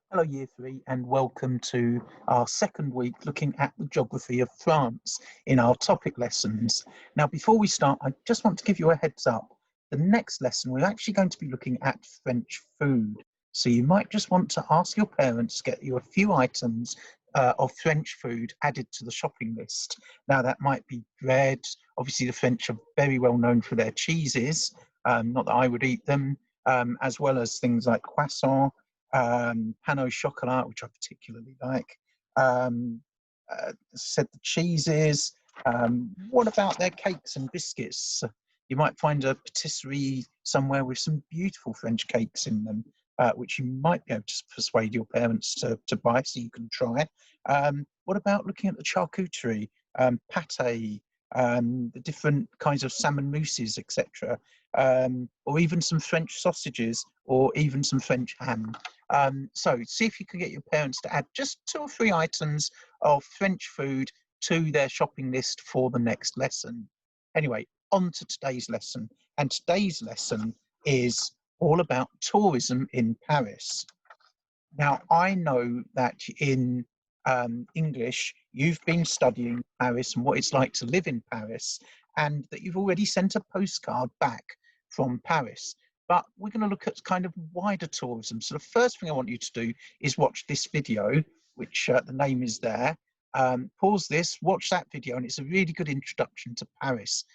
Hello Year 3 and welcome to our second week looking at the geography of France in our topic lessons. Now before we start, I just want to give you a heads up. The next lesson we're actually going to be looking at French food. So you might just want to ask your parents to get you a few items of French food added to the shopping list. Now that might be bread. Obviously the French are very well known for their cheeses, not that I would eat them, as well as things like croissant, pan au chocolat, which I particularly like. Said the cheeses. What about their cakes and biscuits? You might find a patisserie somewhere with some beautiful French cakes in them, which you might be able to persuade your parents to buy so you can try. What about looking at the charcuterie, pate, the different kinds of salmon mousses, etc., or even some French sausages, or even some French ham. So see if you can get your parents to add just 2 or 3 items of French food to their shopping list for the next lesson. Anyway, on to today's lesson. And today's lesson is all about tourism in Paris. Now, I know that in English, you've been studying Paris and what it's like to live in Paris, and that you've already sent a postcard back from Paris. But we're going to look at kind of wider tourism. So the first thing I want you to do is watch this video, which the name is there. Pause this, watch that video, and it's a really good introduction to Paris.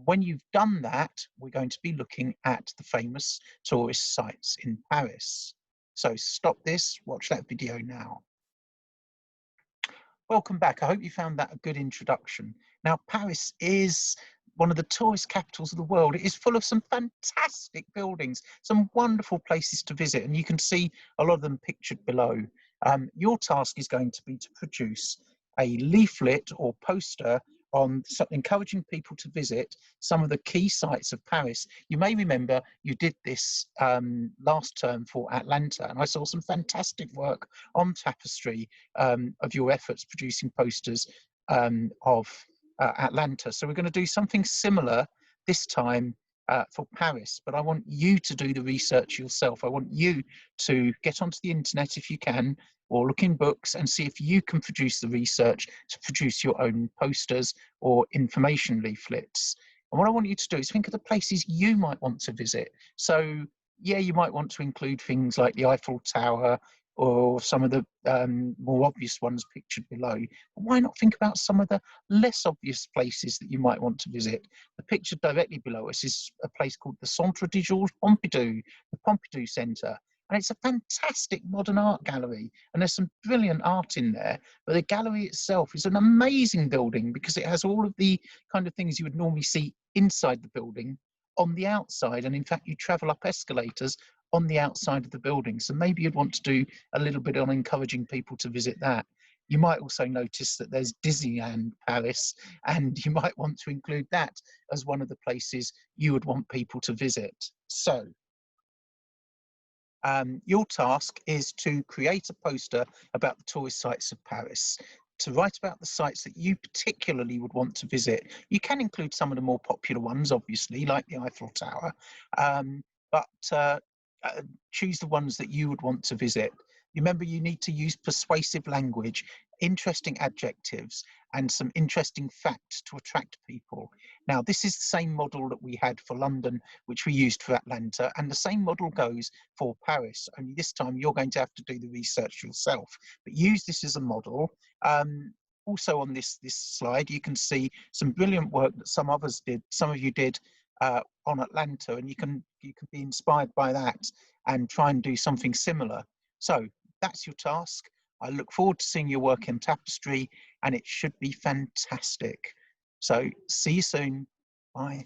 When you've done that, we're going to be looking at the famous tourist sites in Paris. So stop this, watch that video now. Welcome back. I hope you found that a good introduction. Now, Paris is one of the tourist capitals of the world. It is full of some fantastic buildings, some wonderful places to visit, and you can see a lot of them pictured below. Your task is going to be to produce a leaflet or poster on encouraging people to visit some of the key sites of Paris. You may remember you did this last term for Atlanta, and I saw some fantastic work on tapestry of your efforts producing posters of Atlanta. So we're going to do something similar this time for Paris, but I want you to do the research yourself. I want you to get onto the internet if you can, or look in books and see if you can produce the research to produce your own posters or information leaflets. And what I want you to do is think of the places you might want to visit. So yeah, you might want to include things like the Eiffel Tower or some of the more obvious ones pictured below. But why not think about some of the less obvious places that you might want to visit? The picture directly below us is a place called the Centre de Georges Pompidou, the Pompidou Centre. And it's a fantastic modern art gallery, and there's some brilliant art in there. But the gallery itself is an amazing building because it has all of the kind of things you would normally see inside the building on the outside. And in fact, you travel up escalators on the outside of the building. So maybe you'd want to do a little bit on encouraging people to visit that. You might also notice that there's Disneyland Paris, and you might want to include that as one of the places you would want people to visit. So your task is to create a poster about the tourist sites of Paris, to write about the sites that you particularly would want to visit. You can include some of the more popular ones, obviously, like the Eiffel Tower, but choose the ones that you would want to visit. Remember, you need to use persuasive language, interesting adjectives, and some interesting facts to attract people. Now, this is the same model that we had for London, which we used for Atlanta, and the same model goes for Paris, only this time you're going to have to do the research yourself. But use this as a model. Also on this slide, you can see some brilliant work that some of you did on Atlanta, and you can be inspired by that and try and do something similar. So that's your task. I look forward to seeing your work in tapestry, and it should be fantastic. So see you soon. Bye.